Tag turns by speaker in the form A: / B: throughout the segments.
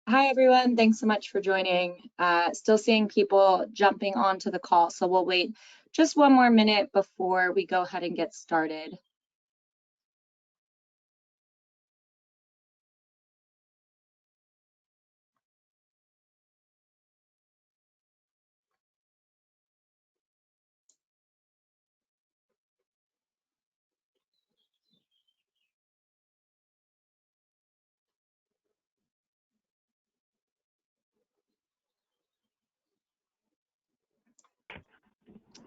A: Hi, everyone. Thanks so much for joining. Still seeing people jumping onto the call, so we'll wait just one more minute before we go ahead and get started.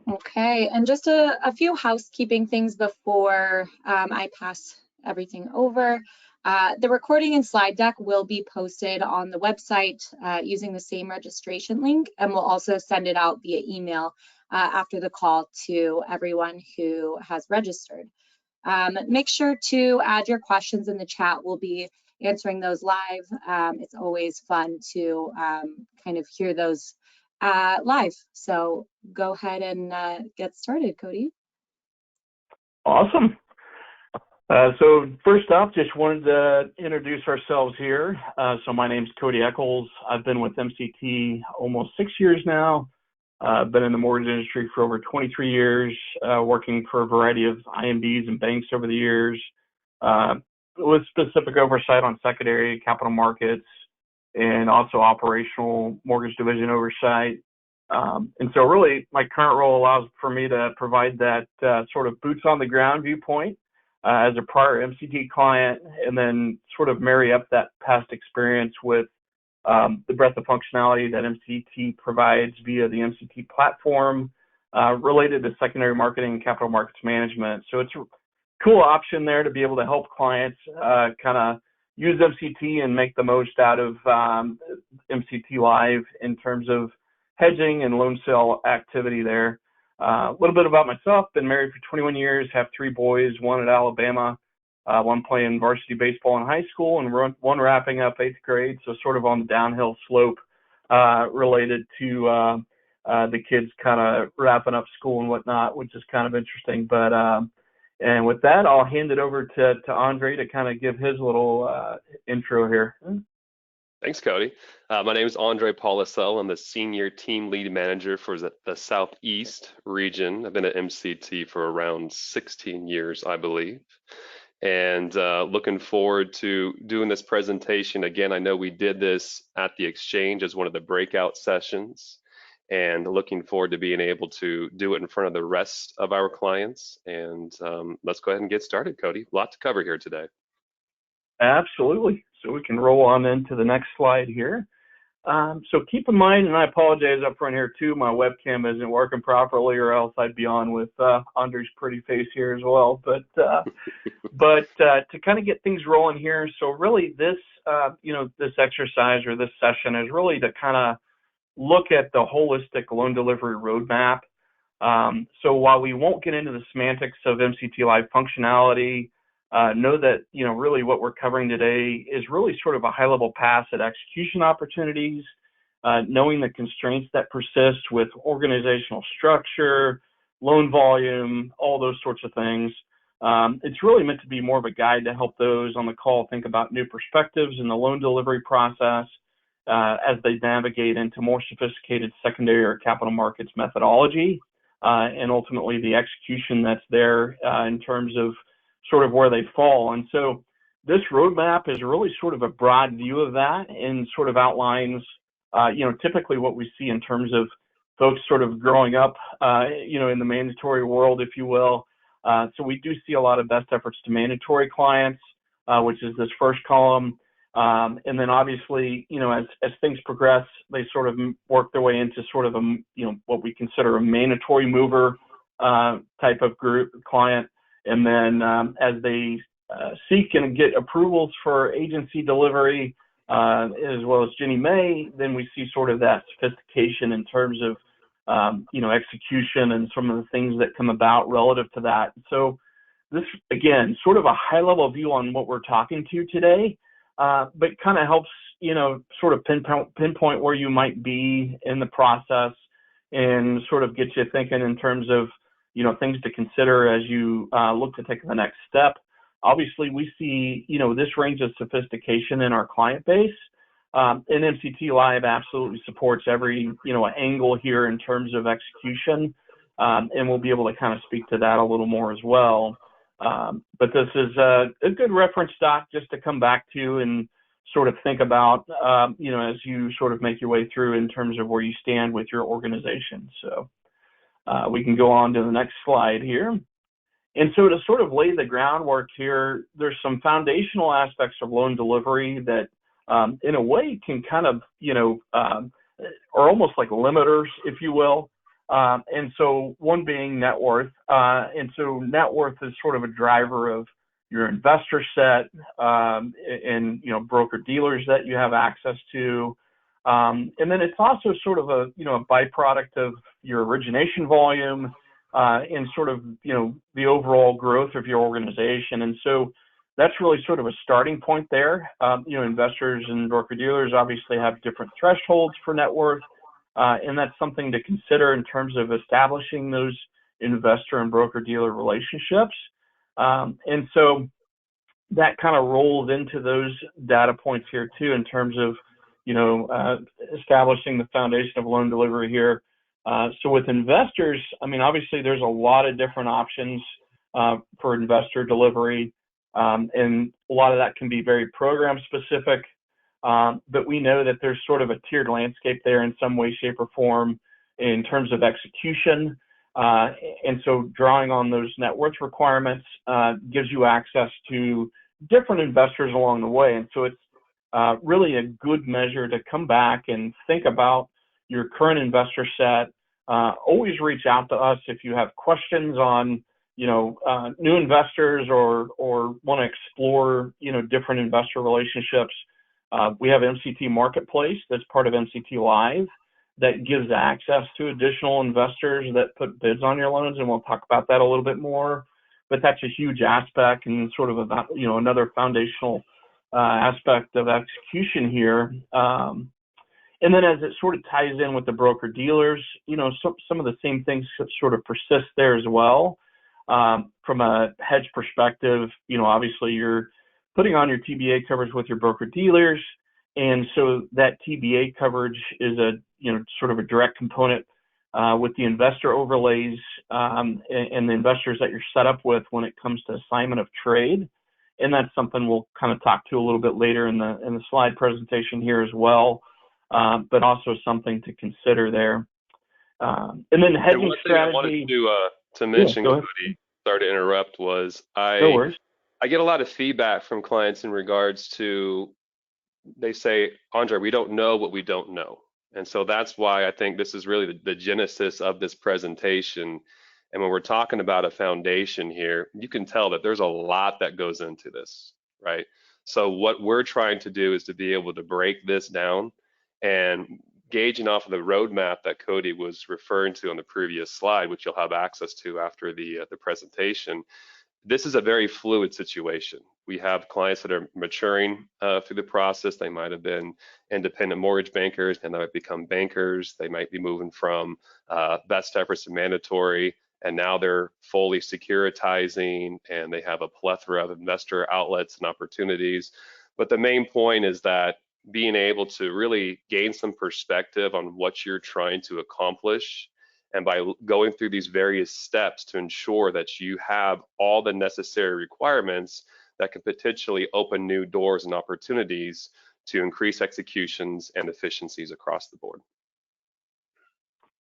A: Okay, and just a few housekeeping things before I pass everything over. The recording and slide deck will be posted on the website using the same registration link, and we'll also send it out via email after the call to everyone who has registered. Make sure to add your questions in the chat. We'll be answering those live. It's always fun to kind of hear those live. So go ahead and get started, Cody.
B: Awesome. So first off, just wanted to introduce ourselves here. So my name's Cody Echols. I've been with MCT almost 6 years now. I've been in the mortgage industry for over 23 years, working for a variety of IMBs and banks over the years, with specific oversight on secondary capital markets and also operational mortgage division oversight. And so really my current role allows for me to provide that sort of boots on the ground viewpoint as a prior MCT client, and then sort of marry up that past experience with the breadth of functionality that MCT provides via the MCT platform related to secondary marketing and capital markets management. So it's a cool option there to be able to help clients kind of use MCT and make the most out of MCT Live in terms of hedging and loan sale activity there. A little bit about myself: been married for 21 years, have 3 boys, one at Alabama, one playing varsity baseball in high school, and one wrapping up 8th grade, so sort of on the downhill slope related to the kids kind of wrapping up school and whatnot, which is kind of interesting. But and with that, I'll hand it over to Andre to kind of give his little intro here.
C: Thanks, Cody. My name is Andre Pollesel. I'm the Senior Team Lead Manager for the Southeast region. I've been at MCT for around 16 years, I believe. And looking forward to doing this presentation. Again, I know we did this at the Exchange as one of the breakout sessions, and looking forward to being able to do it in front of the rest of our clients. And let's go ahead and get started, Cody. A lot to cover here today.
B: Absolutely. So we can roll on into the next slide here. So keep in mind, and I apologize up front here too, my webcam isn't working properly, or else I'd be on with Andre's pretty face here as well. But to kind of get things rolling here, so really this this exercise or this session is really to kind of look at the holistic loan delivery roadmap. So while we won't get into the semantics of MCT Live functionality, know that really what we're covering today is really sort of a high-level pass at execution opportunities, knowing the constraints that persist with organizational structure, loan volume, all those sorts of things. It's really meant to be more of a guide to help those on the call think about new perspectives in the loan delivery process as they navigate into more sophisticated secondary or capital markets methodology, and ultimately the execution that's there in terms of sort of where they fall. And so this roadmap is really sort of a broad view of that, and sort of outlines, typically what we see in terms of folks sort of growing up, in the mandatory world, if you will. So we do see a lot of best efforts to mandatory clients, which is this first column. And then obviously, as things progress, they sort of work their way into sort of what we consider a mandatory mover type of group client. And then as they seek and get approvals for agency delivery, as well as Ginnie Mae, then we see sort of that sophistication in terms of, execution and some of the things that come about relative to that. So this, again, sort of a high-level view on what we're talking to today, but kind of helps, sort of pinpoint where you might be in the process, and sort of get you thinking in terms of things to consider as you look to take the next step. Obviously, we see, this range of sophistication in our client base. And MCT Live absolutely supports every, angle here in terms of execution. And we'll be able to kind of speak to that a little more as well. But this is a good reference doc just to come back to and sort of think about, as you sort of make your way through in terms of where you stand with your organization. So we can go on to the next slide here. And so to sort of lay the groundwork here, there's some foundational aspects of loan delivery that in a way can kind of, are almost like limiters, if you will. And so one being net worth. And so net worth is sort of a driver of your investor set and, broker dealers that you have access to. And then it's also sort of a byproduct of your origination volume and sort of, the overall growth of your organization. And so that's really sort of a starting point there. Investors and broker dealers obviously have different thresholds for net worth. And that's something to consider in terms of establishing those investor and broker dealer relationships. And so that kind of rolls into those data points here too, in terms of, establishing the foundation of loan delivery here. So with investors, obviously there's a lot of different options for investor delivery. And a lot of that can be very program specific. But we know that there's sort of a tiered landscape there in some way, shape, or form in terms of execution. And so drawing on those net worth requirements gives you access to different investors along the way. And so it's really a good measure to come back and think about your current investor set. Always reach out to us if you have questions on, new investors or want to explore, different investor relationships. We have MCT Marketplace that's part of MCT Live that gives access to additional investors that put bids on your loans, and we'll talk about that a little bit more. But that's a huge aspect and sort of about, another foundational aspect of execution here. And then as it sort of ties in with the broker dealers, some of the same things sort of persist there as well. From a hedge perspective, obviously you're putting on your TBA coverage with your broker dealers. And so that TBA coverage is a, sort of a direct component with the investor overlays and the investors that you're set up with when it comes to assignment of trade. And that's something we'll kind of talk to a little bit later in the slide presentation here as well, but also something to consider there. And then hedging
C: one thing
B: strategy.
C: I wanted to mention, Cody, sorry to interrupt, was
B: No worries.
C: I get a lot of feedback from clients in regards to, they say, Andre, we don't know what we don't know. And so that's why I think this is really the genesis of this presentation. And when we're talking about a foundation here, you can tell that there's a lot that goes into this, right? So what we're trying to do is to be able to break this down, and gauging off of the roadmap that Cody was referring to on the previous slide, which you'll have access to after the presentation. This is a very fluid situation. We have clients that are maturing through the process. They might have been independent mortgage bankers and they might become bankers. They might be moving from best efforts to mandatory, and now they're fully securitizing and they have a plethora of investor outlets and opportunities. But the main point is that being able to really gain some perspective on what you're trying to accomplish, and by going through these various steps to ensure that you have all the necessary requirements that could potentially open new doors and opportunities to increase executions and efficiencies across the board.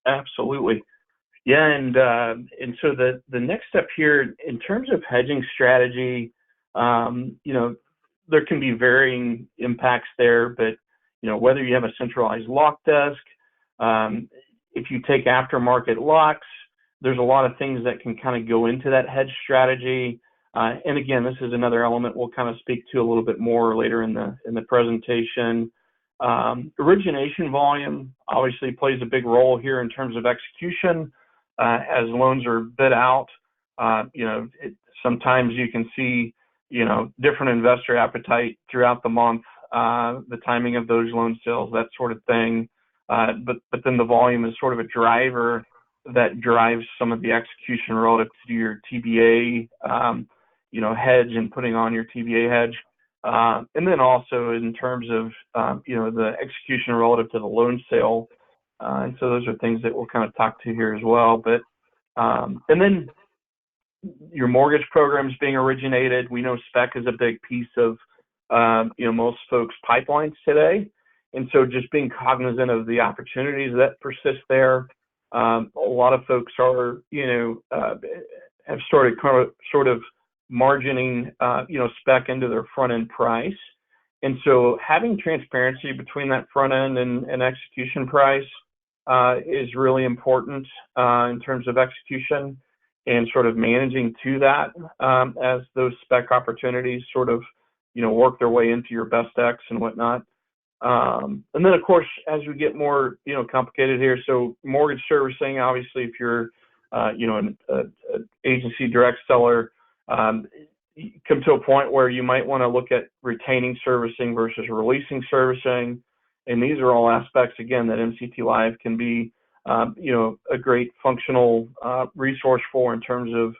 B: Absolutely. Yeah, and so the next step here in terms of hedging strategy, there can be varying impacts there, but whether you have a centralized lock desk, if you take aftermarket locks, there's a lot of things that can kind of go into that hedge strategy. And again, this is another element we'll kind of speak to a little bit more later in the presentation. Origination volume obviously plays a big role here in terms of execution. As loans are bid out, sometimes you can see, different investor appetite throughout the month, the timing of those loan sales, that sort of thing. But then the volume is sort of a driver that drives some of the execution relative to your TBA, hedge and putting on your TBA hedge. And then also in terms of, the execution relative to the loan sale. And so those are things that we'll kind of talk to here as well. But, and then your mortgage programs being originated. We know spec is a big piece of, most folks' pipelines today. And so just being cognizant of the opportunities that persist there. A lot of folks are, have started sort of margining, spec into their front end price. And so having transparency between that front end and execution price is really important in terms of execution and sort of managing to that as those spec opportunities sort of, work their way into your best X and whatnot. And then of course, as we get more, complicated here, so mortgage servicing, obviously, if you're, an agency direct seller, you come to a point where you might want to look at retaining servicing versus releasing servicing. And these are all aspects, again, that MCT Live can be, a great functional resource for in terms of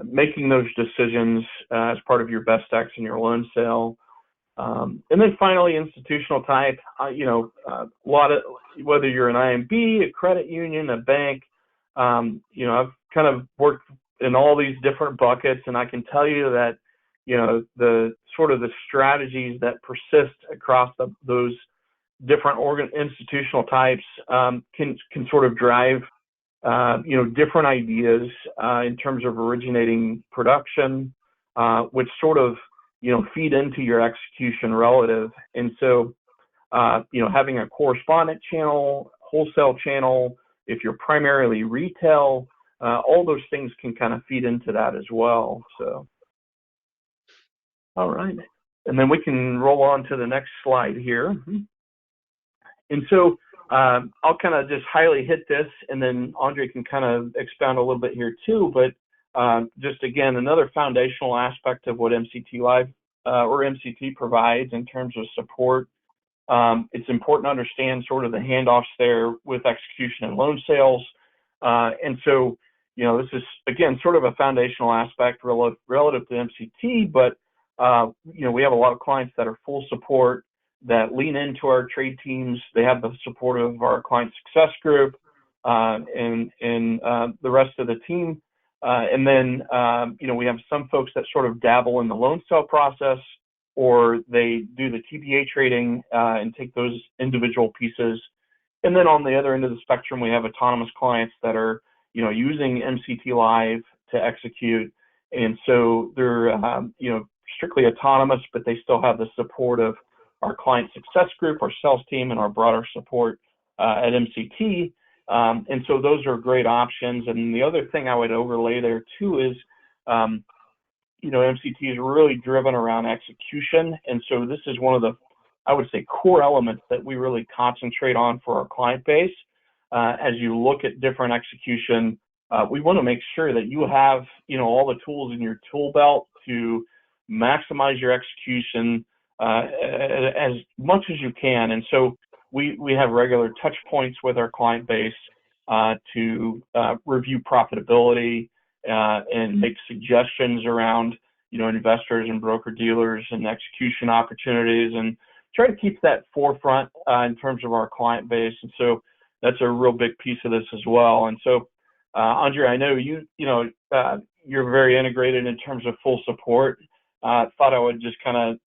B: making those decisions as part of your best X in your loan sale. And then finally, institutional type, a lot of, whether you're an IMB, a credit union, a bank, I've kind of worked in all these different buckets, and I can tell you that, the sort of the strategies that persist across those different institutional types can sort of drive, different ideas in terms of originating production, which sort of, feed into your execution relative. And so, having a correspondent channel, wholesale channel, if you're primarily retail, all those things can kind of feed into that as well. So, all right. And then we can roll on to the next slide here. And so I'll kind of just highly hit this, and then Andre can kind of expound a little bit here too. But just again, another foundational aspect of what MCT Live or MCT provides in terms of support. It's important to understand sort of the handoffs there with execution and loan sales. And so, this is, again, sort of a foundational aspect relative to MCT, but, we have a lot of clients that are full support, that lean into our trade teams. They have the support of our client success group and the rest of the team. And then, we have some folks that sort of dabble in the loan sale process, or they do the TBA trading and take those individual pieces. And then on the other end of the spectrum, we have autonomous clients that are, using MCT Live to execute. And so they're, strictly autonomous, but they still have the support of our client success group, our sales team, and our broader support at MCT. And so those are great options. And the other thing I would overlay there too is, MCT is really driven around execution. And so this is one of the, I would say, core elements that we really concentrate on for our client base. As you look at different execution, we want to make sure that you have, all the tools in your tool belt to maximize your execution as much as you can. And so we have regular touch points with our client base to review profitability and make suggestions around, investors and broker dealers and execution opportunities, and try to keep that forefront in terms of our client base. And so that's a real big piece of this as well. And so, Andre, I know you're very integrated in terms of full support. Thought I would just kind of,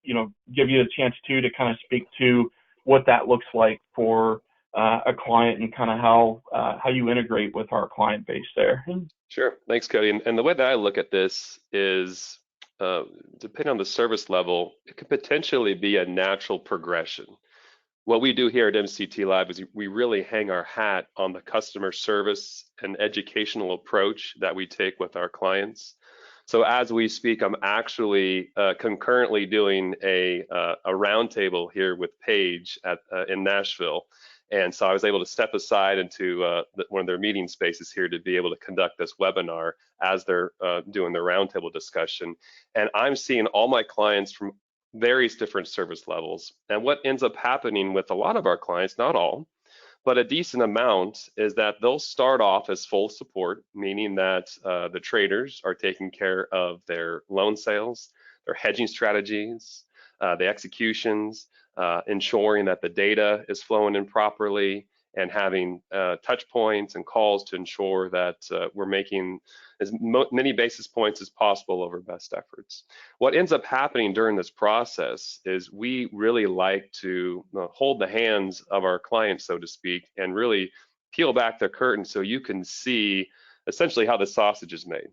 B: give you a chance to kind of speak to what that looks like for a client and kind of how you integrate with our client base there.
C: Sure. Thanks, Cody. And the way that I look at this is, depending on the service level, it could potentially be a natural progression. What we do here at MCT Live is we really hang our hat on the customer service and educational approach that we take with our clients. So as we speak, I'm actually concurrently doing a roundtable here with Paige in Nashville. And so I was able to step aside into one of their meeting spaces here to be able to conduct this webinar as they're doing their roundtable discussion. And I'm seeing all my clients from various different service levels. And what ends up happening with a lot of our clients, not all, but a decent amount, is that they'll start off as full support, meaning that the traders are taking care of their loan sales, their hedging strategies, the executions, ensuring that the data is flowing in properly, and having touch points and calls to ensure that we're making as many basis points as possible over best efforts. What ends up happening during this process is we really like to hold the hands of our clients, so to speak, and really peel back the curtain so you can see essentially how the sausage is made.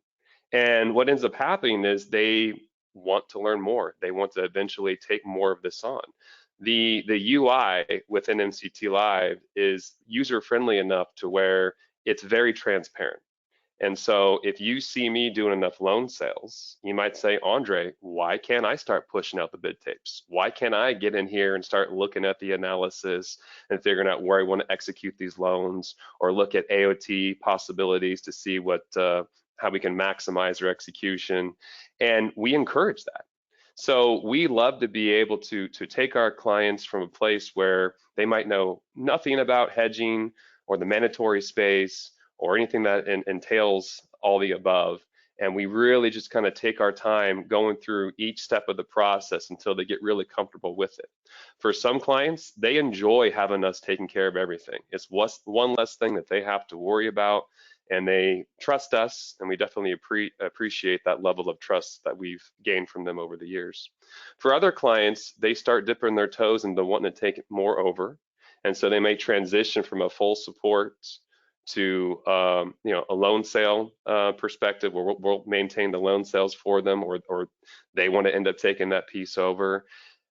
C: And what ends up happening is they want to learn more. They want to eventually take more of this on. The UI within MCT Live is user friendly enough to where it's very transparent. And so if you see me doing enough loan sales, you might say, Andre, why can't I start pushing out the bid tapes? Why can't I get in here and start looking at the analysis and figuring out where I want to execute these loans, or look at AOT possibilities to see what how we can maximize our execution? And we encourage that. So we love to be able to take our clients from a place where they might know nothing about hedging or the mandatory space or anything that entails all the above. And we really just kind of take our time going through each step of the process until they get really comfortable with it. For some clients, they enjoy having us taking care of everything. It's one less thing that they have to worry about, and they trust us, and we definitely appreciate that level of trust that we've gained from them over the years. For other clients, they start dipping their toes into wanting to take more over, and so they may transition from a full support to a loan sale perspective, where we'll maintain the loan sales for them, or they want to end up taking that piece over.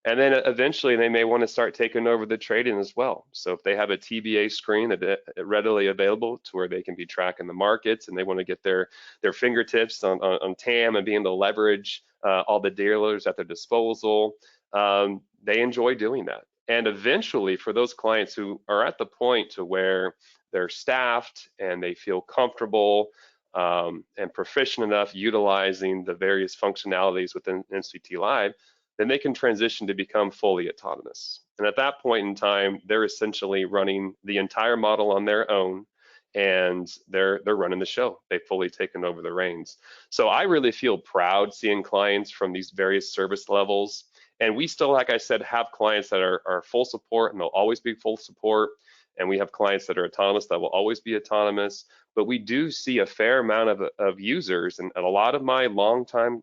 C: And then eventually they may want to start taking over the trading as well. So if they have a TBA screen that readily available to where they can be tracking the markets, and they want to get their fingertips on TAM and being able to leverage all the dealers at their disposal, they enjoy doing that. And eventually, for those clients who are at the point to where they're staffed and they feel comfortable and proficient enough utilizing the various functionalities within MCT Live, then they can transition to become fully autonomous. And at that point in time, they're essentially running the entire model on their own, and they're running the show. They've fully taken over the reins. So I really feel proud seeing clients from these various service levels. And we still, like I said, have clients that are full support, and they'll always be full support. And we have clients that are autonomous that will always be autonomous. But we do see a fair amount of users, and a lot of my long-term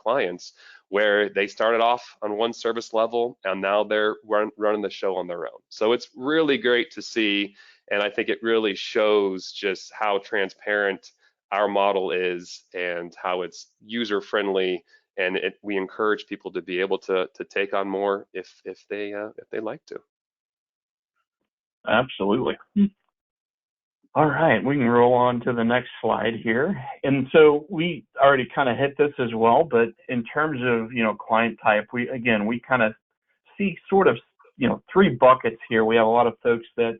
C: clients, where they started off on one service level and now they're running the show on their own. So it's really great to see, and I think it really shows just how transparent our model is and how it's user friendly, and we encourage people to be able to take on more if they like to.
B: Absolutely. All right, we can roll on to the next slide here. And so we already kind of hit this as well, but in terms of, client type, we kind of see sort of, three buckets here. We have a lot of folks that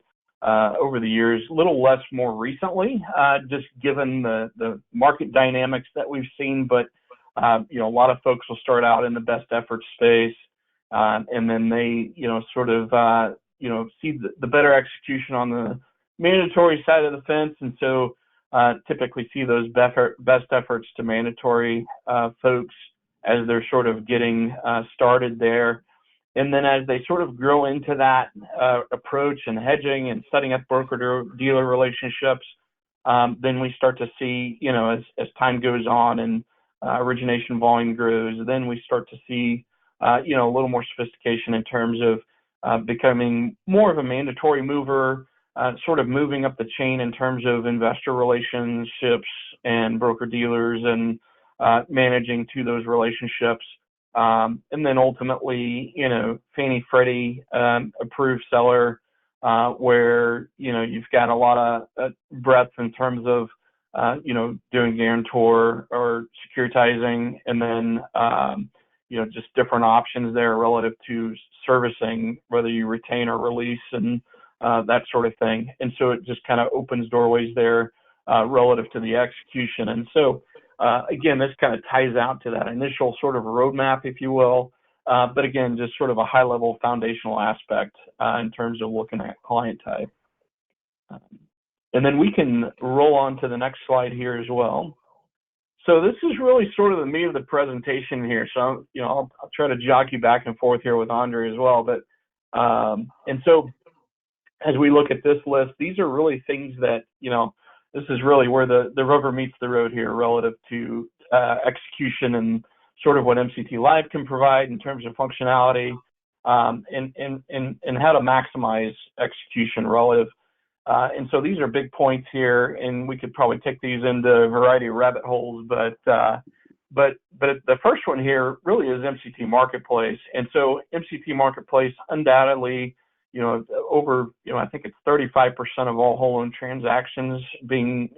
B: over the years, a little less more recently, just given the market dynamics that we've seen, but, a lot of folks will start out in the best effort space, and then they, see the better execution on the mandatory side of the fence, and so typically see those best efforts to mandatory folks as they're sort of getting started there. And then as they sort of grow into that approach and hedging and setting up broker-dealer relationships, then we start to see, as time goes on and origination volume grows, then we start to see, a little more sophistication in terms of becoming more of a mandatory mover, sort of moving up the chain in terms of investor relationships and broker dealers, and managing to those relationships. And then ultimately, Fannie Freddie approved seller, where, you've got a lot of breadth in terms of, doing guarantor or securitizing, and then, just different options there relative to servicing, whether you retain or release, and that sort of thing. And so it just kind of opens doorways there relative to the execution. And so, again, this kind of ties out to that initial sort of roadmap, if you will. But again, just sort of a high level foundational aspect in terms of looking at client type. And then we can roll on to the next slide here as well. So this is really sort of the meat of the presentation here. So, I'll try to jockey back and forth here with Andre as well. But, and so as we look at this list, these are really things that, this is really where the rubber meets the road here relative to execution and sort of what MCT Live can provide in terms of functionality, and how to maximize execution relative. And so these are big points here, and we could probably take these into a variety of rabbit holes, but the first one here really is MCT Marketplace. And so MCT Marketplace undoubtedly, over, I think it's 35% of all whole loan transactions being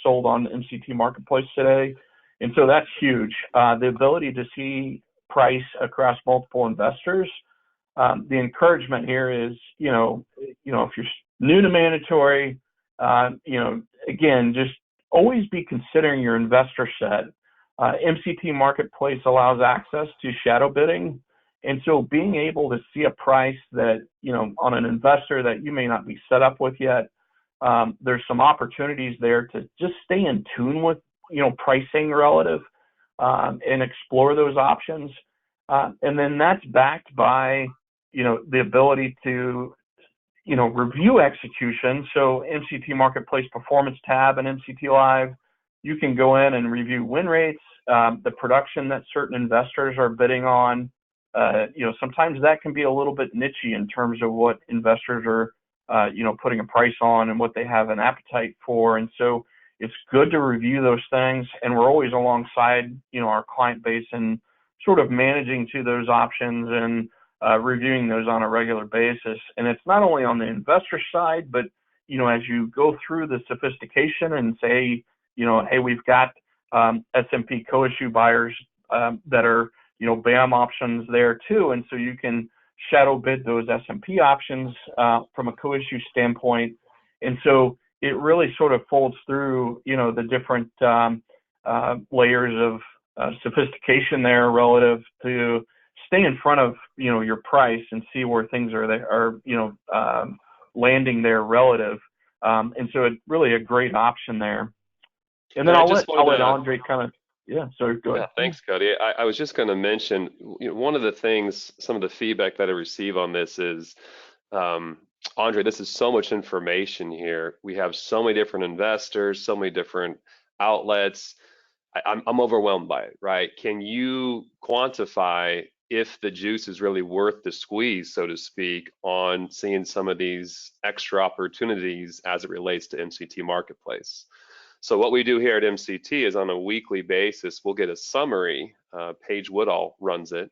B: sold on MCT Marketplace today. And so that's huge. The ability to see price across multiple investors. The encouragement here is, if you're new to mandatory, again, just always be considering your investor set. MCT Marketplace allows access to shadow bidding. And so being able to see a price that, on an investor that you may not be set up with yet, there's some opportunities there to just stay in tune with, pricing relative, and explore those options. And then that's backed by, the ability to, review execution. So MCT Marketplace Performance tab and MCT Live, you can go in and review win rates, the production that certain investors are bidding on. Sometimes that can be a little bit nichey in terms of what investors are, putting a price on and what they have an appetite for. And so it's good to review those things. And we're always alongside, our client base and sort of managing to those options and reviewing those on a regular basis. And it's not only on the investor side, but, as you go through the sophistication and say, hey, we've got S&P co-issue buyers that are, BAM options there too. And so you can shadow bid those S&P options from a co-issue standpoint. And so it really sort of folds through, the different layers of sophistication there relative to stay in front of, your price and see where things are landing there relative. And so it's really a great option there. And then I'll let Andre kind of, so go ahead.
C: Yeah, thanks, Cody. I was just going to mention, one of the things, some of the feedback that I receive on this is, Andre, this is so much information here. We have so many different investors, so many different outlets. I'm overwhelmed by it, right? Can you quantify if the juice is really worth the squeeze, so to speak, on seeing some of these extra opportunities as it relates to MCT Marketplace? So what we do here at MCT is on a weekly basis, we'll get a summary. Paige Woodall runs it,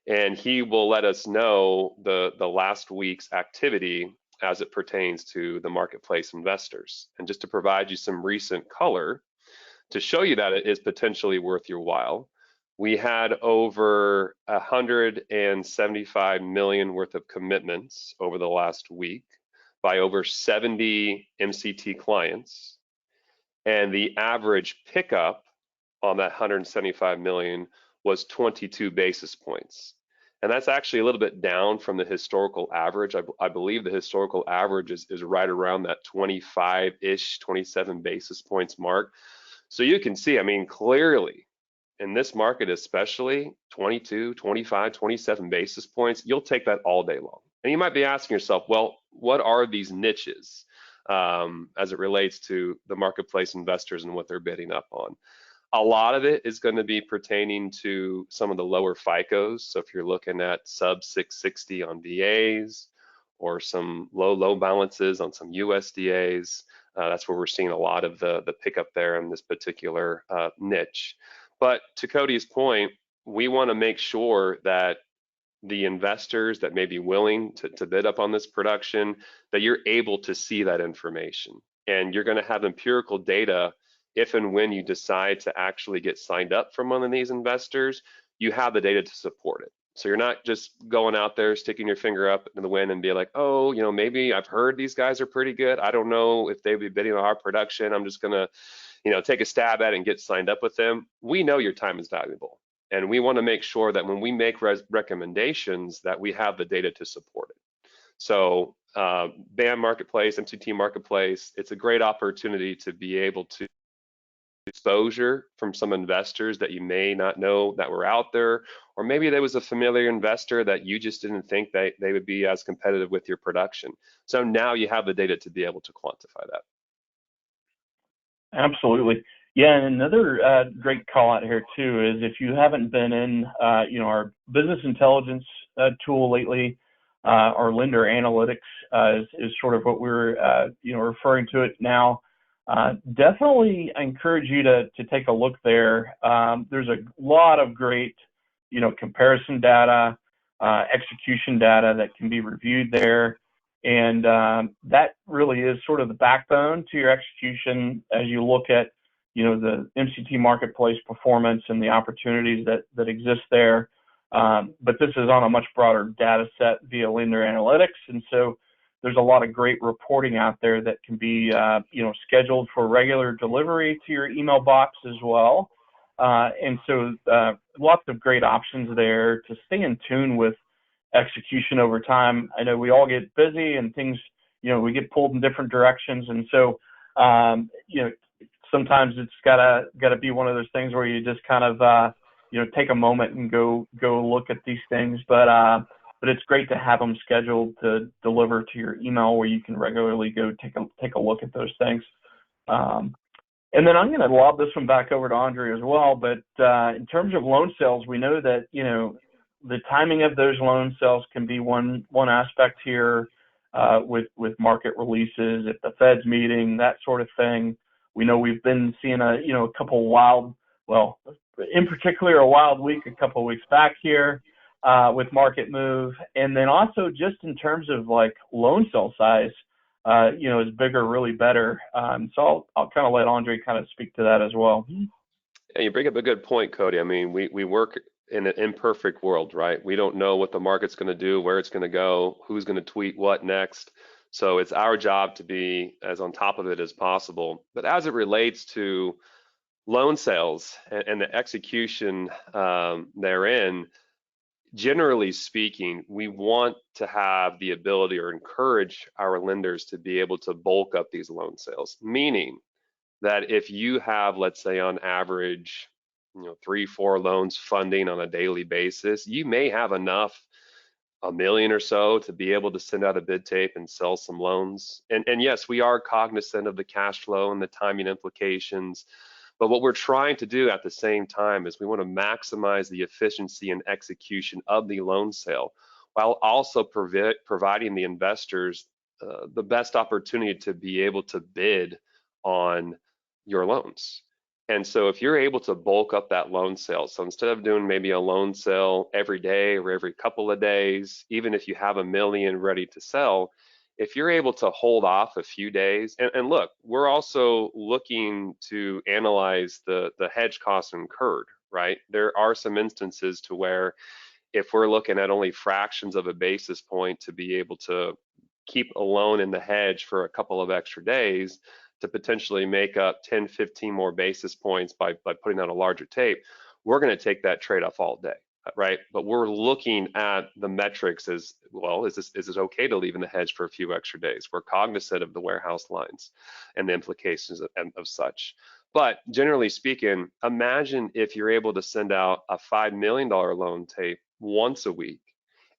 C: and he will let us know the last week's activity as it pertains to the marketplace investors. And just to provide you some recent color to show you that it is potentially worth your while, we had over 175 million worth of commitments over the last week by over 70 MCT clients. And the average pickup on that 175 million was 22 basis points. And that's actually a little bit down from the historical average. I believe the historical average is right around that 25-ish, 27 basis points mark. So you can see, clearly in this market, especially 22, 25, 27 basis points, you'll take that all day long. And you might be asking yourself, well, what are these niches as it relates to the marketplace investors and what they're bidding up on? A lot of it is going to be pertaining to some of the lower FICOs. So if you're looking at sub 660 on VAs or some low balances on some USDAs, that's where we're seeing a lot of the pickup there in this particular niche. But to Cody's point, we want to make sure that the investors that may be willing to bid up on this production, that you're able to see that information. And you're going to have empirical data if and when you decide to actually get signed up from one of these investors, you have the data to support it. So you're not just going out there sticking your finger up in the wind and be like, oh, maybe I've heard these guys are pretty good. I don't know if they'd be bidding on our production. I'm just gonna, take a stab at it and get signed up with them. We know your time is valuable. And we want to make sure that when we make recommendations that we have the data to support it. So BAM Marketplace, MCT Marketplace, it's a great opportunity to be able to exposure from some investors that you may not know that were out there, or maybe there was a familiar investor that you just didn't think they would be as competitive with your production. So now you have the data to be able to quantify that.
B: Absolutely. Yeah, and another great call out here too is if you haven't been in, our business intelligence tool lately, our lender analytics is sort of what we're, referring to it now. Definitely encourage you to take a look there. There's a lot of great, comparison data, execution data that can be reviewed there. And that really is sort of the backbone to your execution as you look at, the MCT marketplace performance and the opportunities that exist there. But this is on a much broader data set via lender analytics. And so there's a lot of great reporting out there that can be, scheduled for regular delivery to your email box as well. And so lots of great options there to stay in tune with execution over time. I know we all get busy and things, we get pulled in different directions. And so, sometimes it's gotta be one of those things where you just kind of, take a moment and go look at these things. But it's great to have them scheduled to deliver to your email where you can regularly go take a look at those things. And then I'm going to lob this one back over to Andre as well. But in terms of loan sales, we know that, the timing of those loan sales can be one aspect here with market releases at the Fed's meeting, that sort of thing. We know we've been seeing a couple in particular a wild week a couple of weeks back here with market move. And then also just in terms of like loan sale size, is bigger, really better. So I'll kind of let Andre kind of speak to that as well.
C: And you bring up a good point, Cody. I mean, we work in an imperfect world, right? We don't know what the market's going to do, where it's going to go, who's going to tweet what next. So it's our job to be as on top of it as possible. But as it relates to loan sales and the execution therein, generally speaking, we want to have the ability or encourage our lenders to be able to bulk up these loan sales, meaning that if you have, let's say on average, 3-4 loans funding on a daily basis, you may have enough, $1 million or so, to be able to send out a bid tape and sell some loans. And yes, we are cognizant of the cash flow and the timing implications. But what we're trying to do at the same time is we want to maximize the efficiency and execution of the loan sale while also providing the investors the best opportunity to be able to bid on your loans. And so if you're able to bulk up that loan sale, so instead of doing maybe a loan sale every day or every couple of days, even if you have $1 million ready to sell, if you're able to hold off a few days, and look, we're also looking to analyze the hedge costs incurred, right? There are some instances to where if we're looking at only fractions of a basis point to be able to keep a loan in the hedge for a couple of extra days to potentially make up 10, 15 more basis points by putting out a larger tape, we're going to take that trade-off all day. Right, but we're looking at the metrics as well. Is it okay to leave in the hedge for a few extra days? We're cognizant of the warehouse lines and the implications of such. But generally speaking, imagine if you're able to send out a $5 million loan tape once a week,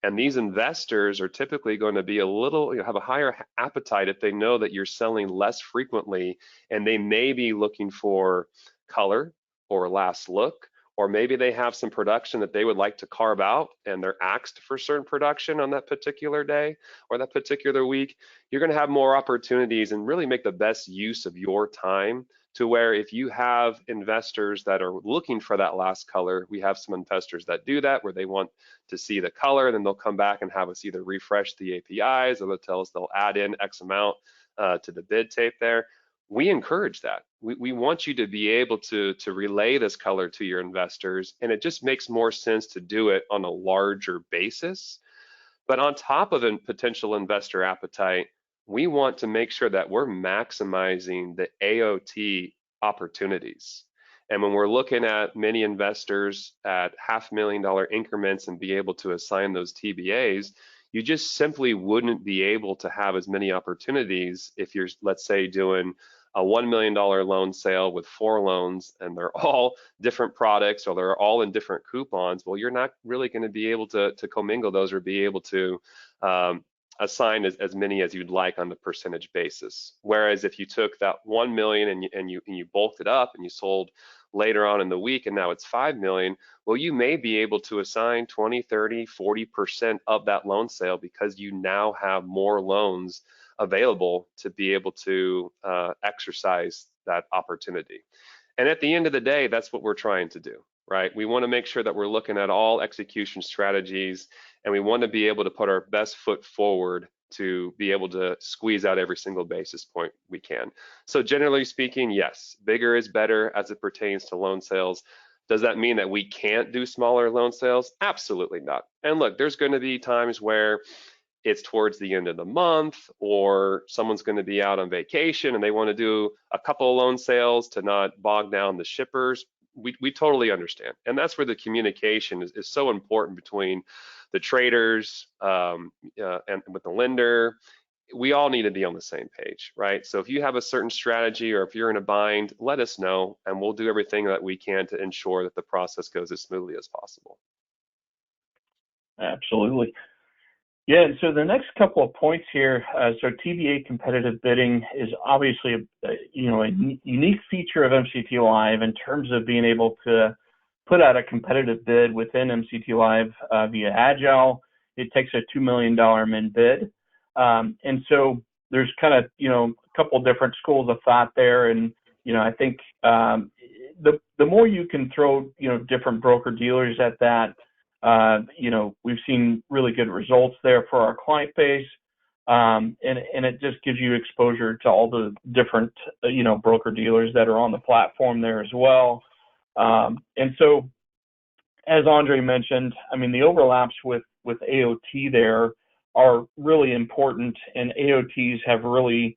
C: and these investors are typically going to be have a higher appetite if they know that you're selling less frequently, and they may be looking for color or last look. Or maybe they have some production that they would like to carve out and they're asked for certain production on that particular day or that particular week. You're going to have more opportunities and really make the best use of your time to where if you have investors that are looking for that last color, we have some investors that do that where they want to see the color, and then they'll come back and have us either refresh the APIs or they'll tell us they'll add in X amount to the bid tape there. We encourage that. We want you to be able to relay this color to your investors, and it just makes more sense to do it on a larger basis. But on top of a potential investor appetite, we want to make sure that we're maximizing the AOT opportunities. And when we're looking at many investors at $500,000 increments and be able to assign those TBAs, you just simply wouldn't be able to have as many opportunities if you're, let's say, doing a $1 million loan sale with 4 loans and they're all different products or they're all in different coupons, well, you're not really going to be able to commingle those or be able to assign as many as you'd like on the percentage basis. Whereas if you took that 1 million and you bulked it up and you sold later on in the week and now it's 5 million, well, you may be able to assign 20, 30, 40% of that loan sale because you now have more loans available to be able to exercise that opportunity. And at the end of the day, that's what we're trying to do, right? We want to make sure that we're looking at all execution strategies and we want to be able to put our best foot forward to be able to squeeze out every single basis point we can. So generally speaking, yes, bigger is better as it pertains to loan sales. Does that mean that we can't do smaller loan sales? Absolutely not. And look, there's going to be times where it's towards the end of the month or someone's going to be out on vacation and they want to do a couple of loan sales to not bog down the shippers. We totally understand. And that's where the communication is so important between the traders and with the lender. We all need to be on the same page, right? So if you have a certain strategy or if you're in a bind, let us know and we'll do everything that we can to ensure that the process goes as smoothly as possible.
B: Absolutely. Yeah, and so the next couple of points here, so TBA competitive bidding is obviously a unique feature of MCT Live in terms of being able to put out a competitive bid within MCT Live via Agile. It takes a $2 million min bid. And so there's kind of, a couple different schools of thought there. And, I think the more you can throw, different broker dealers at that, we've seen really good results there for our client base. And it just gives you exposure to all the different, broker dealers that are on the platform there as well. And so, as Andre mentioned, the overlaps with AOT there are really important, and AOTs have really,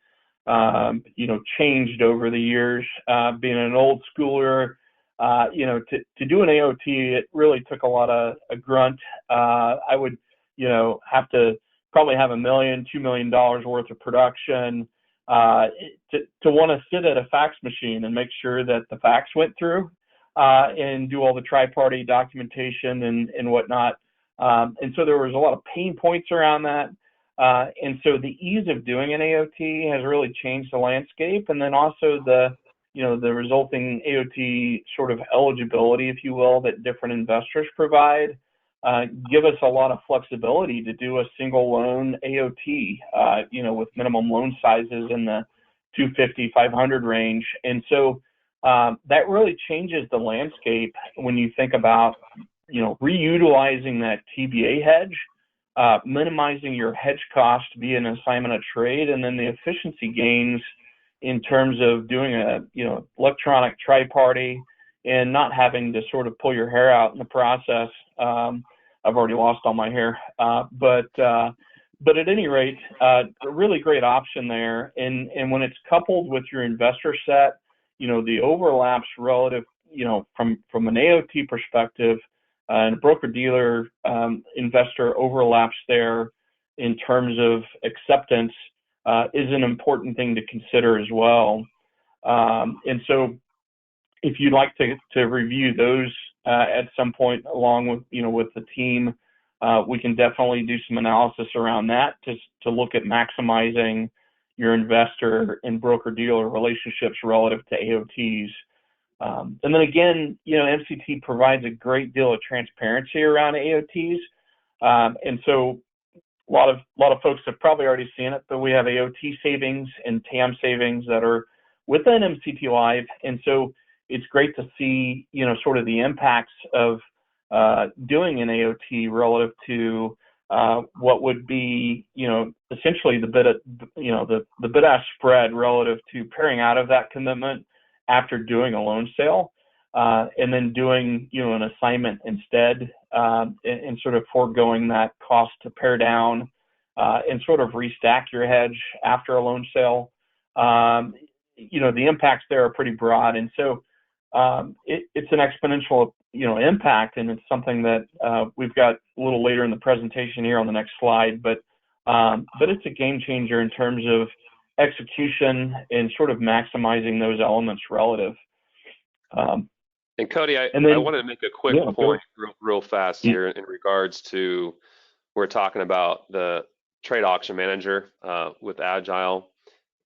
B: changed over the years. Being an old schooler, to do an AOT, it really took a lot of grunt. I would, have to probably have $1 million, $2 million worth of production to want to sit at a fax machine and make sure that the fax went through and do all the tri-party documentation and whatnot. And so there was a lot of pain points around that. And so the ease of doing an AOT has really changed the landscape. And then also the resulting AOT sort of eligibility, if you will, that different investors provide, give us a lot of flexibility to do a single loan AOT, with minimum loan sizes in the 250, 500 range. And so that really changes the landscape when you think about, reutilizing that TBA hedge, minimizing your hedge cost via an assignment of trade, and then the efficiency gains in terms of doing a, electronic tri-party and not having to sort of pull your hair out in the process. I've already lost all my hair, but at any rate, a really great option there. And when it's coupled with your investor set, the overlaps relative, from an AOT perspective, and a broker-dealer investor overlaps there in terms of acceptance is an important thing to consider as well. And so if you'd like to review those at some point along with, with the team, we can definitely do some analysis around that to look at maximizing your investor and broker-dealer relationships relative to AOTs. And then again, MCT provides a great deal of transparency around AOTs. And so a lot of folks have probably already seen it, but we have AOT savings and TAM savings that are within MCT Live. And so it's great to see, sort of the impacts of doing an AOT relative to what would be, essentially the bid-ask spread relative to pairing out of that commitment after doing a loan sale, and then doing, an assignment instead, and sort of foregoing that cost to pare down, and sort of restack your hedge after a loan sale. The impacts there are pretty broad. And so, it's an exponential, impact, and it's something that, we've got a little later in the presentation here on the next slide, but it's a game changer in terms of execution and sort of maximizing those elements relative.
C: And Cody, I
B: And then,
C: wanted to make a quick
B: yeah,
C: point real fast here in regards to, we're talking about the trade auction manager with Agile.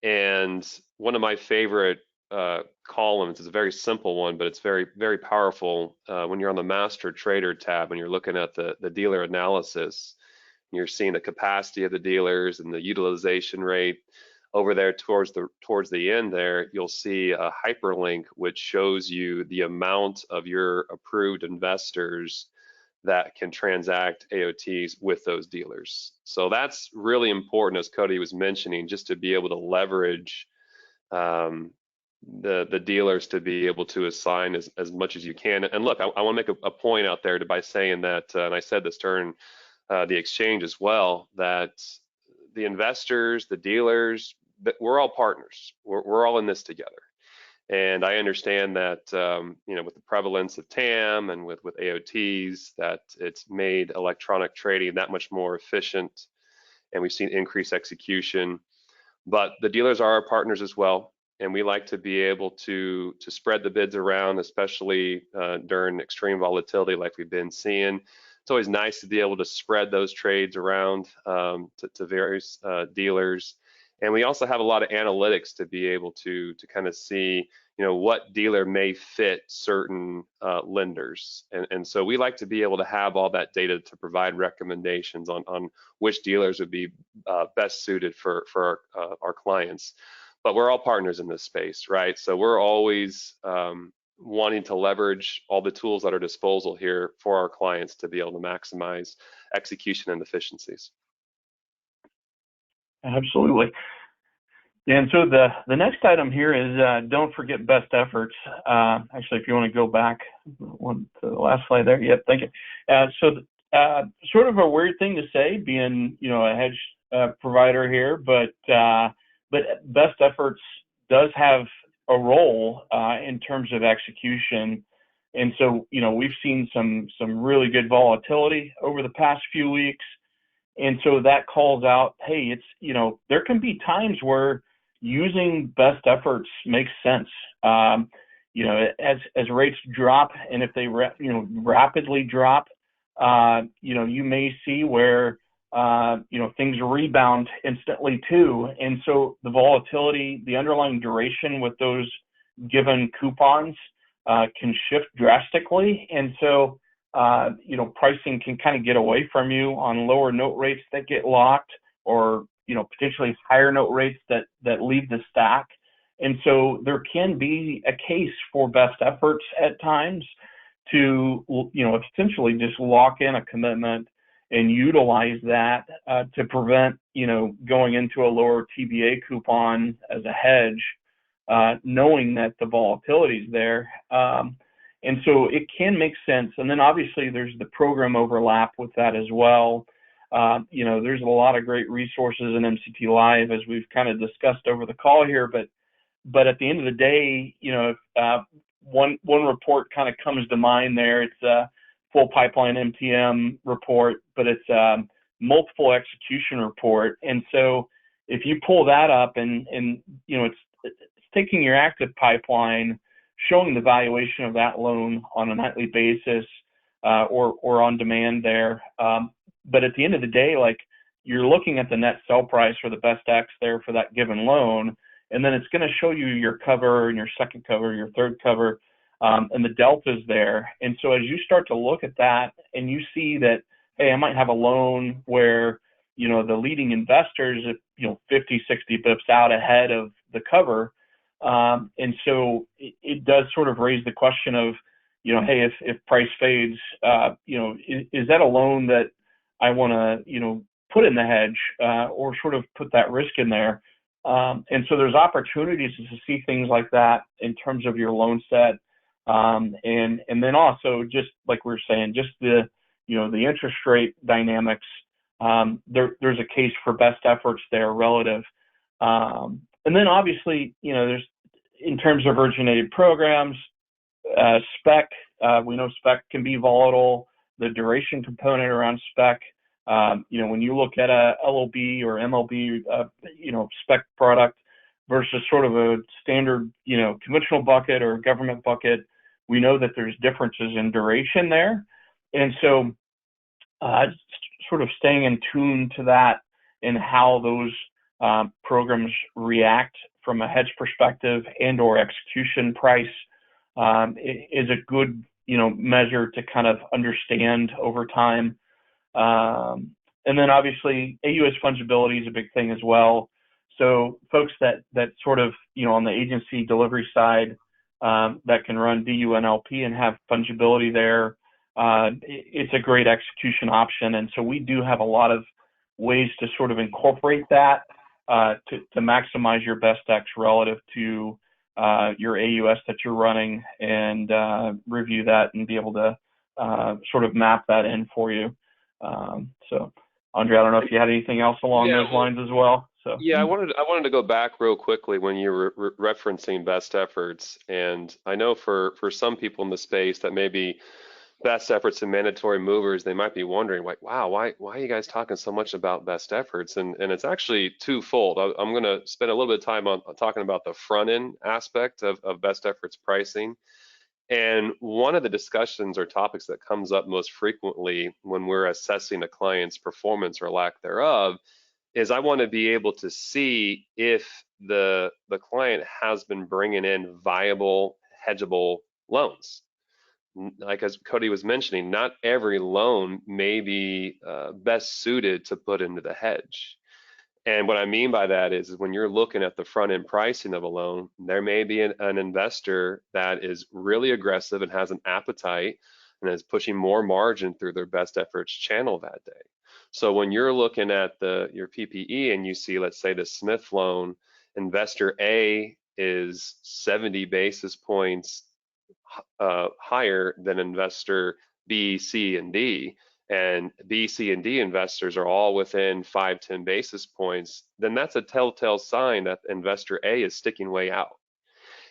C: And one of my favorite columns is a very simple one, but it's very, very powerful when you're on the master trader tab and you're looking at the dealer analysis. You're seeing the capacity of the dealers and the utilization rate. Over there towards the end there, you'll see a hyperlink which shows you the amount of your approved investors that can transact AOTs with those dealers. So that's really important, as Cody was mentioning, just to be able to leverage the dealers to be able to assign as much as you can. And look, I want to make a point out there by saying that, and I said this during the exchange as well, that the investors, the dealers, that we're all partners. We're all in this together. And I understand that with the prevalence of TAM and with AOTs, that it's made electronic trading that much more efficient, and we've seen increased execution. But the dealers are our partners as well, and we like to be able to spread the bids around, especially during extreme volatility like we've been seeing. It's always nice to be able to spread those trades around to various dealers. And we also have a lot of analytics to be able to kind of see, what dealer may fit certain lenders. And so we like to be able to have all that data to provide recommendations on which dealers would be best suited for our clients. But we're all partners in this space, right? So we're always wanting to leverage all the tools at our disposal here for our clients to be able to maximize execution and efficiencies.
B: Absolutely. And so the next item here is don't forget best efforts. Actually, if you want to go back to the last slide there. Yep, thank you. Sort of a weird thing to say, being a hedge provider here, but best efforts does have a role in terms of execution. And so we've seen some really good volatility over the past few weeks. And so that calls out, hey, it's, there can be times where using best efforts makes sense. As rates drop, and if they rapidly drop, you may see where things rebound instantly too. And so the volatility, the underlying duration with those given coupons can shift drastically. And so pricing can kind of get away from you on lower note rates that get locked, or potentially higher note rates that leave the stack. And so there can be a case for best efforts at times to essentially just lock in a commitment and utilize that to prevent going into a lower TBA coupon as a hedge, knowing that the volatility is there. And so it can make sense. And then obviously there's the program overlap with that as well. There's a lot of great resources in MCT Live, as we've kind of discussed over the call here. But at the end of the day, one report kind of comes to mind there. It's a full pipeline MTM report, but it's a multiple execution report. And so if you pull that up and it's taking your active pipeline, showing the valuation of that loan on a nightly basis or on demand there. But at the end of the day, like, you're looking at the net sell price or the best X there for that given loan, and then it's going to show you your cover and your second cover, your third cover, and the deltas there. And so as you start to look at that and you see that, hey, I might have a loan where, the leading investors, 50, 60 bips out ahead of the cover. And so it does sort of raise the question of, hey, if price fades, is that a loan that I want to, put in the hedge or sort of put that risk in there? And so there's opportunities to see things like that in terms of your loan set. And then also, just like we were saying, just the interest rate dynamics, there's a case for best efforts there relative. And then obviously, there's, in terms of originated programs, spec, we know spec can be volatile. The duration component around spec When you look at a LOB or MLB, spec product versus sort of a standard, conventional bucket or government bucket, we know that there's differences in duration there. And so sort of staying in tune to that and how those programs react from a hedge perspective and or execution price is a good, measure to kind of understand over time. And then obviously AUS fungibility is a big thing as well. So folks that sort of, on the agency delivery side that can run DUNLP and have fungibility there, it's a great execution option. And so we do have a lot of ways to sort of incorporate that to maximize your best X relative to your AUS that you're running, and review that and be able to sort of map that in for you. So Andre, I don't know if you had anything else along those lines as well. So
C: yeah, I wanted to go back real quickly when you were referencing best efforts, and I know for some people in the space that maybe best efforts and mandatory movers, they might be wondering, like, wow, why are you guys talking so much about best efforts? And it's actually twofold. I'm going to spend a little bit of time on talking about the front end aspect of best efforts pricing. And one of the discussions or topics that comes up most frequently when we're assessing a client's performance or lack thereof is I want to be able to see if the client has been bringing in viable hedgeable loans. Like as Cody was mentioning, not every loan may be best suited to put into the hedge. And what I mean by that is when you're looking at the front end pricing of a loan, there may be an investor that is really aggressive and has an appetite and is pushing more margin through their best efforts channel that day. So when you're looking at your PPE and you see, let's say the Smith loan, investor A is 70 basis points higher than investor B, C, and D, and B, C, and D investors are all within 5-10 basis points, then that's a telltale sign that investor A is sticking way out.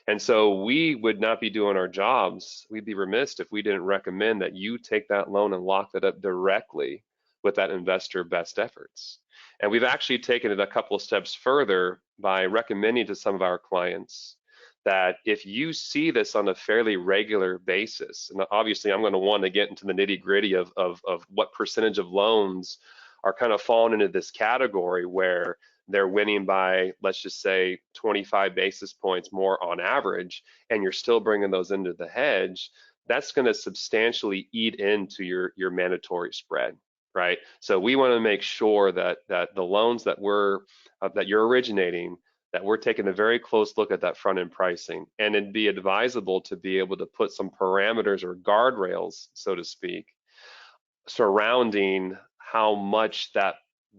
C: And so we would not be doing our jobs. We'd be remiss if we didn't recommend that you take that loan and lock that up directly with that investor best efforts. And we've actually taken it a couple of steps further by recommending to some of our clients that if you see this on a fairly regular basis, and obviously I'm going to want to get into the nitty gritty of what percentage of loans are kind of falling into this category where they're winning by, let's just say 25 basis points more on average, and you're still bringing those into the hedge, that's going to substantially eat into your mandatory spread, right? So we want to make sure that the loans that you're originating, that we're taking a very close look at that front end pricing, and it'd be advisable to be able to put some parameters or guardrails, so to speak, surrounding how much that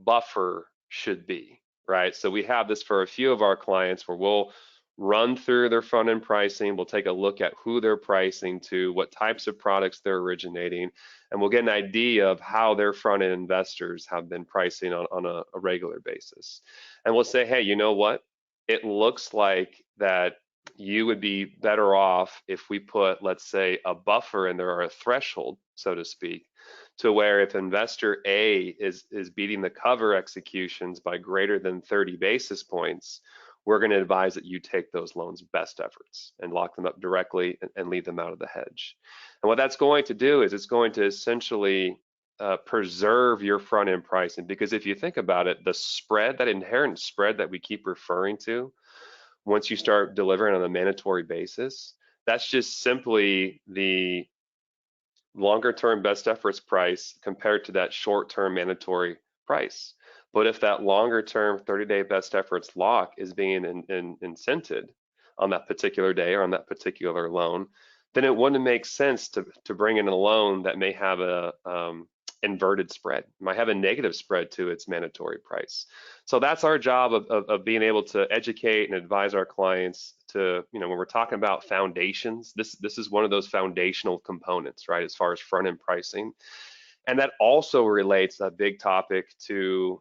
C: buffer should be, right? So we have this for a few of our clients where we'll run through their front end pricing, we'll take a look at who they're pricing to, what types of products they're originating, and we'll get an idea of how their front end investors have been pricing on a regular basis. And we'll say, hey, you know what? It looks like that you would be better off if we put, let's say, a buffer in there or a threshold, so to speak, to where if investor A is beating the cover executions by greater than 30 basis points, we're going to advise that you take those loans best efforts and lock them up directly and leave them out of the hedge. And what that's going to do is it's going to essentially preserve your front end pricing, because if you think about it, the spread, that inherent spread that we keep referring to, once you start delivering on a mandatory basis, that's just simply the longer term best efforts price compared to that short term mandatory price. But if that longer term 30-day best efforts lock is being incented on that particular day or on that particular loan, then it wouldn't make sense to bring in a loan that may have a inverted spread, might have a negative spread to its mandatory price. So that's our job of being able to educate and advise our clients to, when we're talking about foundations, this is one of those foundational components, right, as far as front end pricing. And that also relates a big topic to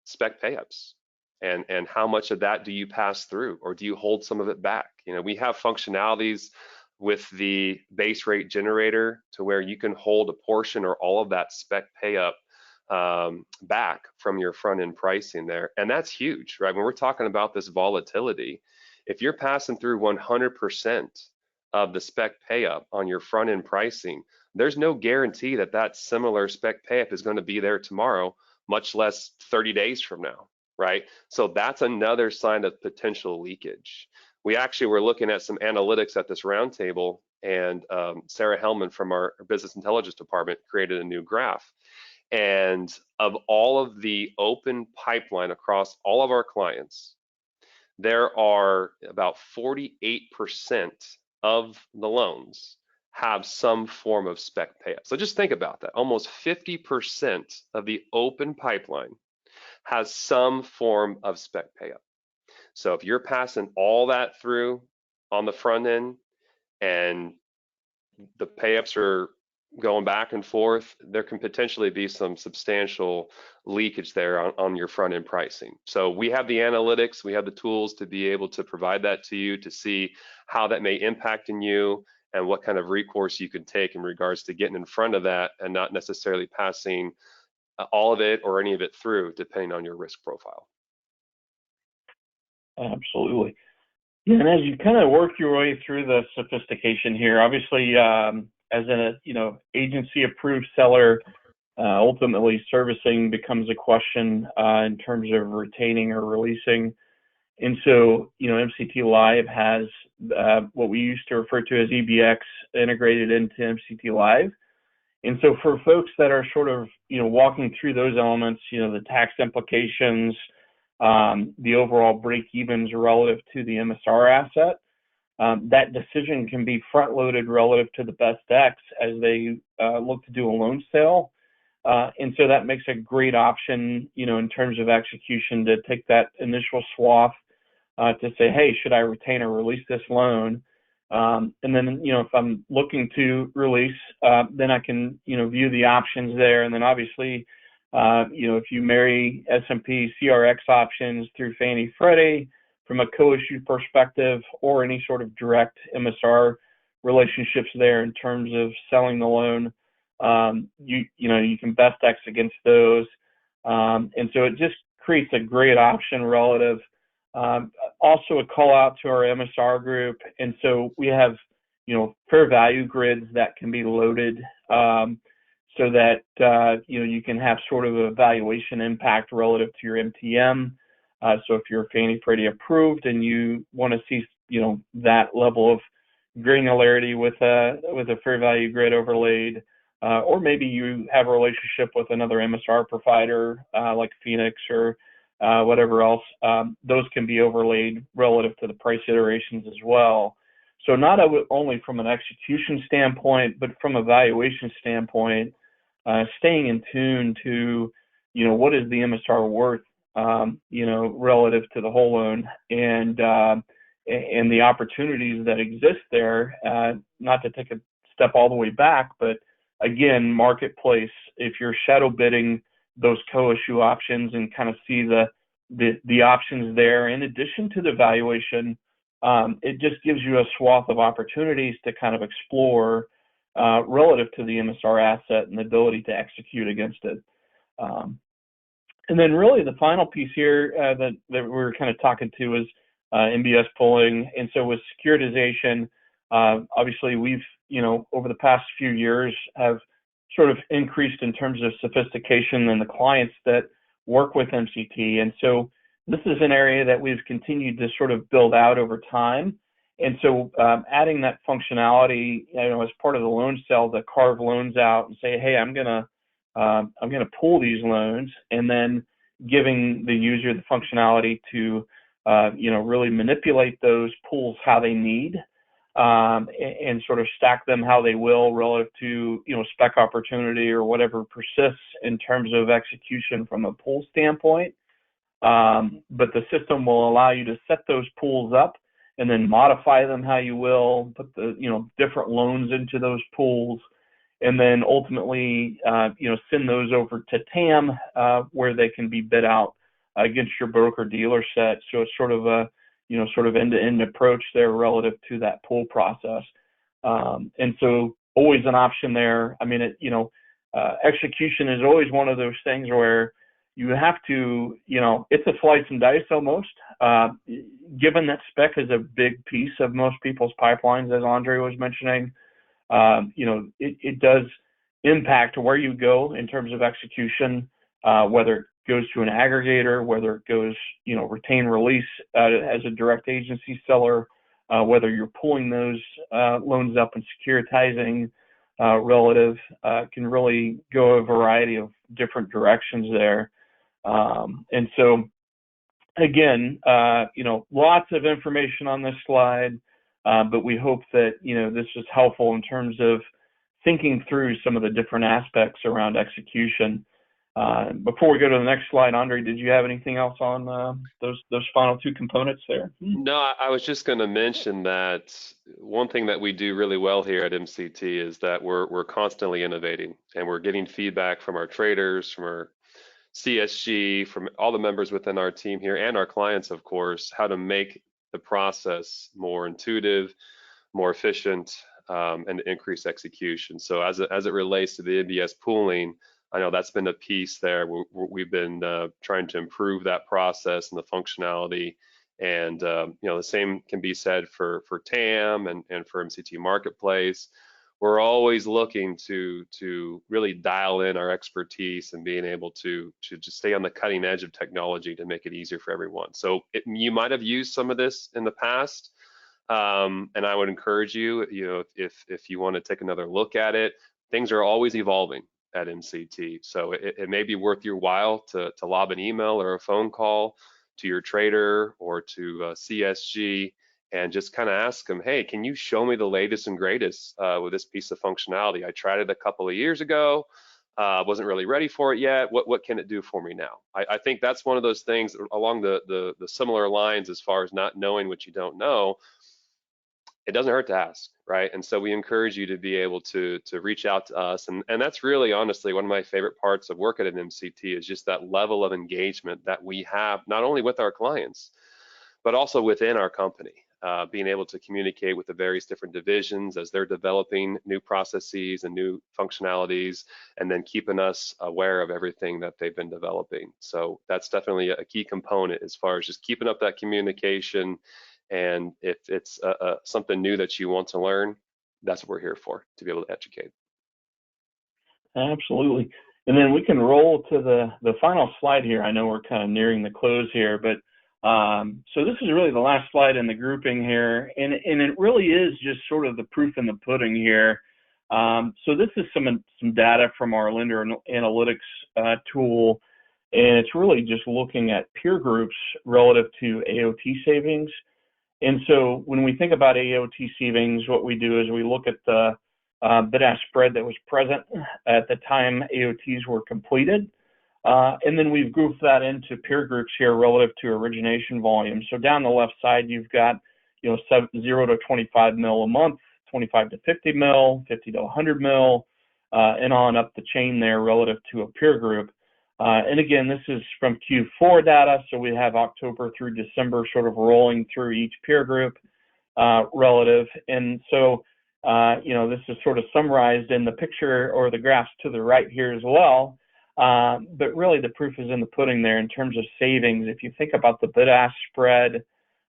C: spec payups. And how much of that do you pass through, or do you hold some of it back? We have functionalities with the base rate generator to where you can hold a portion or all of that spec pay up back from your front end pricing there. And that's huge, right? When we're talking about this volatility, if you're passing through 100% of the spec pay up on your front end pricing, there's no guarantee that that similar spec pay up is going to be there tomorrow, much less 30 days from now, right? So that's another sign of potential leakage. We actually were looking at some analytics at this roundtable, and Sarah Hellman from our business intelligence department created a new graph. And of all of the open pipeline across all of our clients, there are about 48% of the loans have some form of spec pay up. So just think about that. Almost 50% of the open pipeline has some form of spec pay up. So if you're passing all that through on the front end and the pay-ups are going back and forth, there can potentially be some substantial leakage there on your front end pricing. So we have the analytics, we have the tools to be able to provide that to you to see how that may impact in you and what kind of recourse you can take in regards to getting in front of that and not necessarily passing all of it or any of it through, depending on your risk profile.
B: Absolutely. Yeah, and as you kind of work your way through the sophistication here, obviously, as a agency approved seller, ultimately servicing becomes a question in terms of retaining or releasing. And so, MCT Live has what we used to refer to as EBX integrated into MCT Live. And so for folks that are sort of, walking through those elements, the tax implications, the overall break-evens relative to the MSR asset, that decision can be front-loaded relative to the best decks as they look to do a loan sale. And so that makes a great option, in terms of execution to take that initial swath to say, hey, should I retain or release this loan? And then, if I'm looking to release, then I can, view the options there. And then obviously, if you marry S&P CRX options through Fannie Freddie from a co-issue perspective or any sort of direct MSR relationships there in terms of selling the loan, you can best X against those. And so it just creates a great option relative. Also a call out to our MSR group. And so we have, fair value grids that can be loaded so that, you can have sort of a valuation impact relative to your MTM. So if you're Fannie Freddie approved and you want to see, that level of granularity with a fair value grid overlaid, or maybe you have a relationship with another MSR provider like Phoenix or whatever else, those can be overlaid relative to the price iterations as well. So not only from an execution standpoint, but from a valuation standpoint, staying in tune to, what is the MSR worth, relative to the whole loan and the opportunities that exist there, not to take a step all the way back, but again, marketplace, if you're shadow bidding those co-issue options and kind of see the options there, in addition to the valuation, it just gives you a swath of opportunities to kind of explore relative to the MSR asset and the ability to execute against it. And then really the final piece here that we're kind of talking to is MBS pooling. And so with securitization, obviously we've, over the past few years have sort of increased in terms of sophistication and the clients that work with MCT. And so this is an area that we've continued to sort of build out over time. And so adding that functionality, as part of the loan sale, to carve loans out and say, hey, I'm gonna pool these loans, and then giving the user the functionality to really manipulate those pools how they need, and sort of stack them how they will relative to spec opportunity or whatever persists in terms of execution from a pool standpoint. But the system will allow you to set those pools up and then modify them how you will, put the different loans into those pools, and then ultimately send those over to TAM where they can be bid out against your broker dealer set. So it's sort of a sort of end-to-end approach there relative to that pool process. And so always an option there. I mean, execution is always one of those things where you have to, it's a slice and dice almost. Given that spec is a big piece of most people's pipelines, as Andre was mentioning, it does impact where you go in terms of execution, whether it goes to an aggregator, whether it goes, retain release as a direct agency seller, whether you're pulling those loans up and securitizing relative, can really go a variety of different directions there. And so, again, lots of information on this slide, but we hope that, this is helpful in terms of thinking through some of the different aspects around execution. Before we go to the next slide, Andre, did you have anything else on those final two components there?
C: No, I was just going to mention that one thing that we do really well here at MCT is that we're constantly innovating, and we're getting feedback from our traders, from our CSG, from all the members within our team here, and our clients, of course, how to make the process more intuitive, more efficient, and increase execution. So as it relates to the MBS pooling, I know that's been a piece there. We've been trying to improve that process and the functionality. And the same can be said for TAM and for MCT Marketplace. We're always looking to really dial in our expertise and being able to just stay on the cutting edge of technology to make it easier for everyone. So you might have used some of this in the past, and I would encourage you, if you want to take another look at it, things are always evolving at MCT. So it may be worth your while to lob an email or a phone call to your trader or to CSG and just kind of ask them, hey, can you show me the latest and greatest with this piece of functionality? I tried it a couple of years ago, wasn't really ready for it yet. What can it do for me now? I think that's one of those things along the similar lines as far as not knowing what you don't know. It doesn't hurt to ask, right? And so we encourage you to be able to reach out to us. And that's really, honestly, one of my favorite parts of working at MCT is just that level of engagement that we have, not only with our clients, but also within our company, being able to communicate with the various different divisions as they're developing new processes and new functionalities, and then keeping us aware of everything that they've been developing. So that's definitely a key component as far as just keeping up that communication. And if it's something new that you want to learn, that's what we're here for, to be able to educate.
B: Absolutely. And then we can roll to the final slide here. I know we're kind of nearing the close here, but so this is really the last slide in the grouping here, and it really is just sort of the proof in the pudding here. So this is some data from our lender analytics tool, and it's really just looking at peer groups relative to AOT savings. And so when we think about AOT savings, what we do is we look at the bid-ask spread that was present at the time AOTs were completed. And then we've grouped that into peer groups here relative to origination volume. So down the left side, you've got 0 to 25 mil a month, 25 to 50 mil, 50 to 100 mil, and on up the chain there relative to a peer group. And again, this is from Q4 data, so we have October through December sort of rolling through each peer group relative. And so, this is sort of summarized in the picture or the graphs to the right here as well. But really the proof is in the pudding there in terms of savings. If you think about the bid-ask spread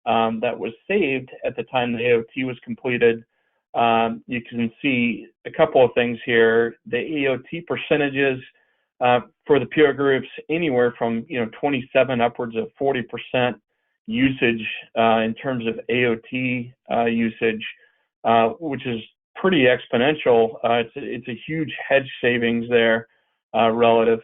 B: that was saved at the time the AOT was completed, you can see a couple of things here. The AOT percentages for the peer groups, anywhere from 27 upwards of 40% usage in terms of AOT usage, which is pretty exponential. It's a huge hedge savings there relative.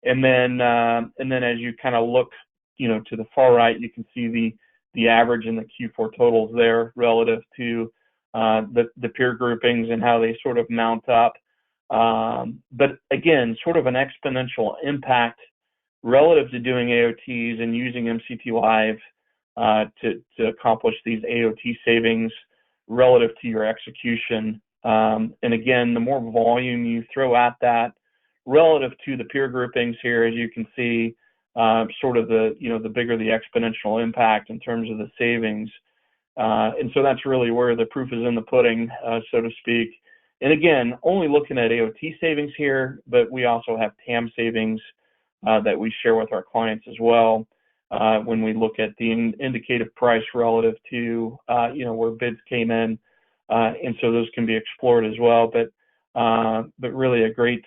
B: And then as you kind of look to the far right, you can see the average and the Q4 totals there relative to the peer groupings and how they sort of mount up. But again, sort of an exponential impact relative to doing AOTs and using MCT Live to accomplish these AOT savings relative to your execution. And again, the more volume you throw at that relative to the peer groupings here, as you can see, sort of the bigger the exponential impact in terms of the savings. And so that's really where the proof is in the pudding, so to speak. And again, only looking at AOT savings here, but we also have TAM savings that we share with our clients as well when we look at the indicative price relative to where bids came in, and so those can be explored as well. But really a great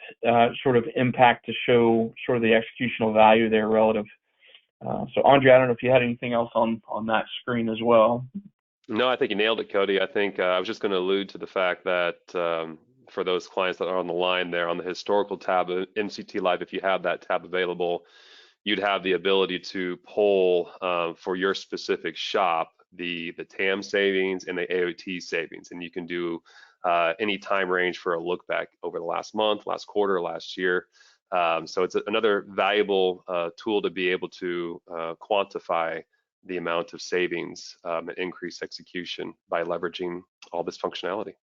B: sort of impact to show sort of the executional value there relative. So Andre, I don't know if you had anything else on that screen as well.
C: No, I think you nailed it, Cody. I think I was just going to allude to the fact that for those clients that are on the line there on the historical tab of MCT Live, if you have that tab available, you'd have the ability to pull for your specific shop the TAM savings and the AOT savings, and you can do any time range for a look back over the last month, last quarter, last year. So it's another valuable tool to be able to quantify the amount of savings and increase execution by leveraging all this functionality.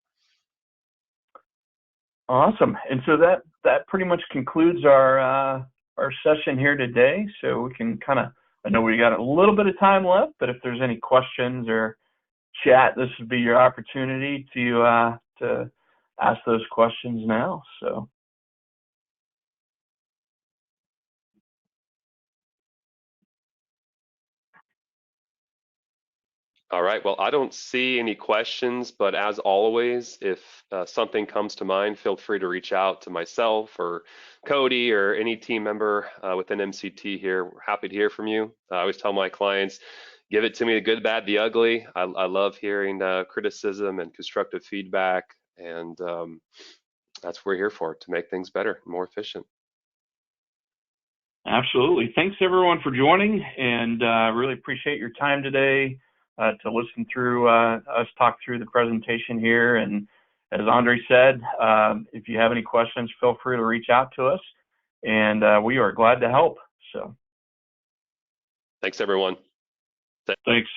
B: Awesome. And so that pretty much concludes our session here today. So we can I know we got a little bit of time left, but if there's any questions or chat, this would be your opportunity to ask those questions now. So.
C: All right, well, I don't see any questions, but as always, if something comes to mind, feel free to reach out to myself or Cody or any team member within MCT here. We're happy to hear from you. I always tell my clients, give it to me, the good, bad, the ugly. I love hearing criticism and constructive feedback, and that's what we're here for, to make things better, more efficient.
B: Absolutely. Thanks, everyone, for joining, and really appreciate your time today. To listen through us talk through the presentation here. And as Andre said, if you have any questions, feel free to reach out to us, and we are glad to help. So
C: thanks, everyone.
B: Thanks.